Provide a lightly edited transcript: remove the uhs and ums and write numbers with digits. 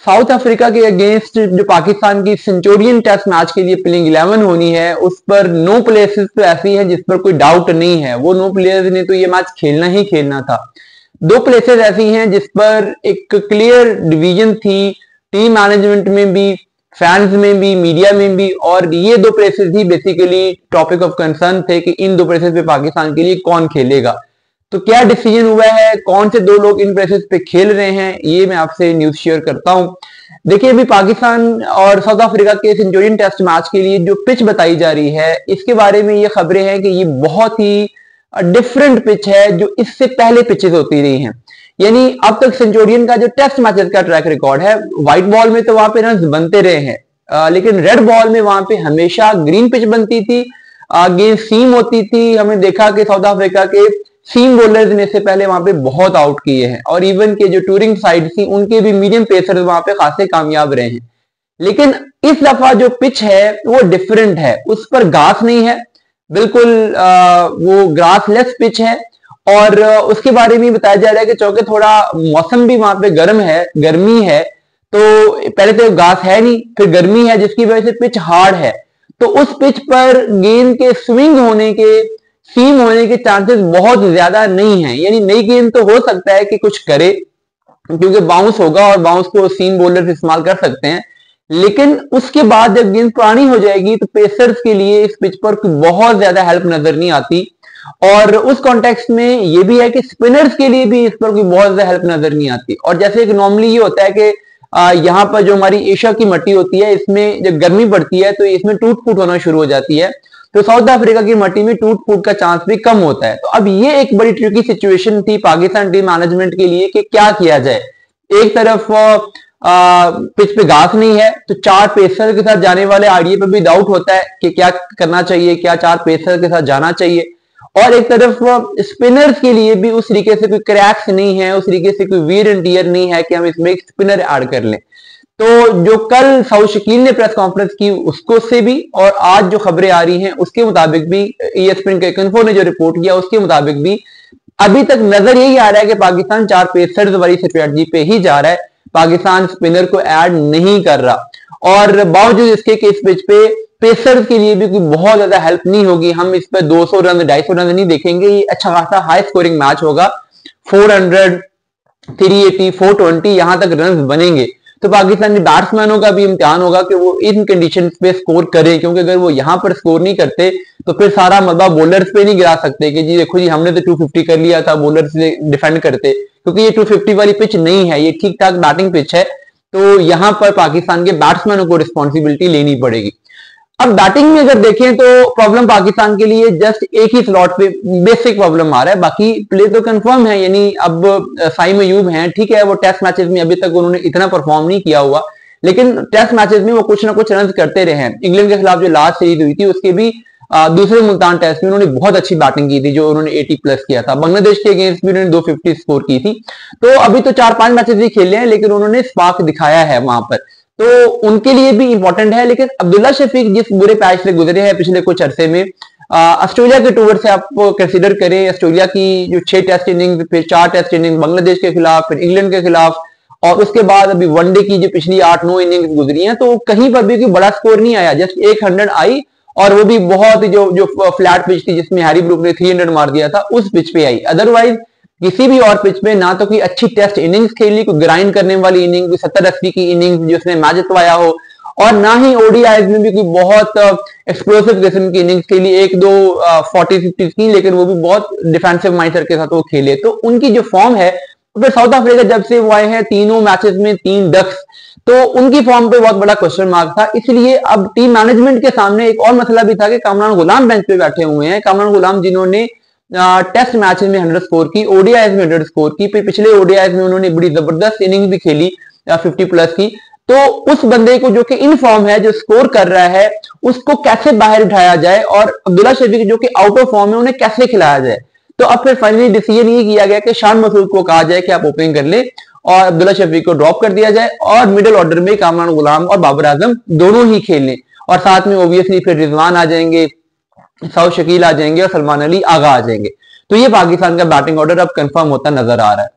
South Africa के against जो पाकिस्तान की सेंचुरियन टेस्ट मैच के लिए प्लेइंग 11 होनी है, उस पर नो प्लेसेस तो ऐसी है जिस पर कोई डाउट नहीं है, वो नो प्लेयर्स ने तो ये मैच खेलना ही खेलना था। दो प्लेसेस ऐसी हैं जिस पर एक क्लियर डिवीजन थी, टीम मैनेजमेंट में भी, फैंस में भी, मीडिया में भी, और ये दो places he basically topic of concern थे कि इन दो प्लेसेस पे पाकिस्तान के लिए कौन खेलेगा। तो क्या डिसीजन हुआ है, कौन से दो लोग इन प्लेसेस पे खेल रहे हैं, ये मैं आपसे न्यूज शेयर करता हूं। देखिए, अभी पाकिस्तान और साउथ अफ्रीका के सेंचुरियन टेस्ट मैच के लिए जो पिच बताई जा रही है, इसके बारे में ये खबरें हैं कि ये बहुत ही डिफरेंट पिच है जो इससे पहले पिचेस होती रही हैं। यानी अब तक सेंचुरियन का जो टेस्ट मैचेस का ट्रैक रिकॉर्ड है, व्हाइट बॉल में तो वहां पे रन बनते रहे हैं, लेकिन रेड बॉल में वहां पे हमेशा ग्रीन पिच बनती थी, गेंद सीम होती थी। हमने देखा कि साउथ अफ्रीका के सीम बॉलर्स ने इससे पहले वहां पे बहुत आउट किए हैं, और इवन के जो टूरिंग साइड थी उनके भी मीडियम पेसर्स वहां पे खासे कामयाब रहे हैं। लेकिन इस दफा जो पिच है वो डिफरेंट है, उस पर घास नहीं है, बिल्कुल वो ग्रास लेस पिच है। और उसके बारे में बताया जा रहा है कि चूंकि थोड़ा मौसम भी वहां पे गर्म है, गर्मी है, तो पहले तो घास है नहीं, फिर गर्मी है, जिसकी वजह से पिच हार्ड है। तो उस पिच पर गेंद के स्विंग होने के, सीम होने के चांसेस बहुत ज्यादा नहीं है। यानी नई गेंद तो हो सकता है कि कुछ करे, क्योंकि बाउंस होगा और बाउंस को सीम बॉलर इस्तेमाल कर सकते हैं, लेकिन उसके बाद जब गेंद पुरानी हो जाएगी तो पेसर्स के लिए इस पिच पर बहुत ज्यादा हेल्प नजर नहीं आती। और उस कॉन्टेक्स्ट में ये भी है कि स्पिनर्स के लिए भी इस पर कोई बहुत ज्यादा हेल्प नजर नहीं आती। और जैसे एक नॉर्मली ये होता है कि यहाँ पर जो हमारी एशिया की मिट्टी होती है, इसमें जब गर्मी पड़ती है तो इसमें टूट फूट होना शुरू हो जाती है, तो साउथ अफ्रीका की मिट्टी में टूट फूट का चांस भी कम होता है। तो अब ये एक बड़ी ट्रिकी सिचुएशन थी पाकिस्तान टीम मैनेजमेंट के लिए कि क्या किया जाए। एक तरफ पिच पे घास नहीं है, तो चार पेसर के साथ जाने वाले आईडीए पे भी डाउट होता है कि क्या करना चाहिए, क्या चार पेसर के साथ जाना चाहिए। और एक तरफ स्पिनर्स के लिए भी उस तरीके से कोई क्रैक्स नहीं है, उस तरीके से कोई वियर एंड टियर नहीं है कि हम इसमें एक स्पिनर ऐड कर लें। तो जो कल सऊद शकील ने प्रेस कॉन्फ्रेंस की उसको से भी, और आज जो खबरें आ रही हैं उसके मुताबिक भी, ESPN के इन्फो ने जो रिपोर्ट किया उसके मुताबिक भी, अभी तक नजर यही आ रहा है कि पाकिस्तान चार पेसर्स वाली स्ट्रेटजी पे ही जा रहा है, पाकिस्तान स्पिनर को ऐड नहीं कर रहा। और बावजूद इसके कि इस पिच पे पेसर्स के लिए भी कोई बहुत ज्यादा हेल्प नहीं होगी, हम इस पर 200 रन 250 रन नहीं देखेंगे, ये अच्छा खासा हाई स्कोरिंग मैच होगा, 400 380 420 यहां तक रन बनेंगे। तो पाकिस्तानी बैट्समैनों का भी इम्तिहान होगा कि वो इन कंडीशंस पे स्कोर करें, क्योंकि अगर वो यहां पर स्कोर नहीं करते तो फिर सारा मलबा बॉलर्स पे नहीं गिरा सकते कि जी देखो जी हमने तो 250 कर लिया था, बॉलर्स डिफेंड करते, क्योंकि ये 250 वाली पिच नहीं है, ये ठीक ठाक बैटिंग पिच है। तो यहां पर पाकिस्तान के बैट्समैनों को रिस्पॉन्सिबिलिटी लेनी पड़ेगी। अब बैटिंग में अगर देखें तो प्रॉब्लम पाकिस्तान के लिए जस्ट एक ही स्लॉट पे बेसिक प्रॉब्लम आ रहा है, बाकी प्ले तो कंफर्म है। यानी अब साइम अयूब हैं, ठीक है, वो टेस्ट मैचेस में अभी तक उन्होंने इतना परफॉर्म नहीं किया हुआ, लेकिन टेस्ट मैचेस में वो कुछ ना कुछ रन करते रहे हैं। इंग्लैंड के खिलाफ जो लास्ट सीरीज हुई थी उसके भी दूसरे मुल्तान टेस्ट में उन्होंने बहुत अच्छी बैटिंग की थी, जो उन्होंने 80 प्लस किया था। बांग्लादेश के अगेंस्ट भी उन्होंने 250 स्कोर की थी। तो अभी तो 4-5 मैचेस ही खेले हैं, लेकिन उन्होंने स्पार्क दिखाया है वहां पर, तो उनके लिए भी इंपॉर्टेंट है। लेकिन अब्दुल्ला शफीक जिस बुरे पैच से गुजरे हैं पिछले कुछ अरसे में, ऑस्ट्रेलिया के टूर से आप कंसीडर करें, ऑस्ट्रेलिया की जो 6 टेस्ट इनिंग्स, फिर 4 टेस्ट इनिंग्स बांग्लादेश के खिलाफ, फिर इंग्लैंड के खिलाफ, और उसके बाद अभी वनडे की जो पिछली 8-9 इनिंग्स गुजरी हैं, तो कहीं पर भी कोई बड़ा स्कोर नहीं आया, जस्ट 100 आई, और वो भी बहुत जो फ्लैट पिच थी जिसमें हैरी ब्रूक ने 300 मार दिया था, उस पिच पे आई। अदरवाइज किसी भी और पिच में ना तो कोई अच्छी टेस्ट इनिंग्स खेली, कोई ग्राइंड करने वाली इनिंग, 70-80 की इनिंग्स जिसने मैच जितवाया हो, और ना ही ओडीआईज में भी कोई बहुत एक्सप्लोसिव किस्म की इनिंग्स खेली, 1-2 40-50 की, लेकिन वो भी बहुत डिफेंसिव माइंडसेट के साथ वो खेले। तो उनकी जो फॉर्म है, फिर साउथ अफ्रीका जब से वो आए हैं तीनों मैचेस में 3 डक्स, तो उनकी फॉर्म पे बहुत बड़ा क्वेश्चन मार्क था। इसलिए अब टीम मैनेजमेंट के सामने एक और मसला भी था कि कामरान गुलाम बेंच पे बैठे हुए हैं। कामरान गुलाम जिन्होंने टेस्ट मैच में 100 स्कोर की, ओडीआईज में 100 स्कोर की, फिर पिछले ओडीआईज में उन्होंने बड़ी जबरदस्त इनिंग भी खेली 50 प्लस की। तो उस बंदे को जो कि इन फॉर्म है, जो स्कोर कर रहा है, उसको कैसे बाहर उठाया जाए, और अब्दुल्ला शफीक जो कि आउट ऑफ फॉर्म है उन्हें कैसे खिलाया जाए। तो अब फिर फाइनली डिसीजन ये किया गया कि शान मसूद को कहा जाए कि आप ओपनिंग कर ले और अब्दुल्ला शफीक को ड्रॉप कर दिया जाए, और मिडिल ऑर्डर में कामरान गुलाम और बाबर आजम दोनों ही खेल लें, और साथ में ओबियसली फिर रिजवान आ जाएंगे, सऊद शकील आ जाएंगे और सलमान अली आगा आ जाएंगे। तो ये पाकिस्तान का बैटिंग ऑर्डर अब कंफर्म होता नजर आ रहा है।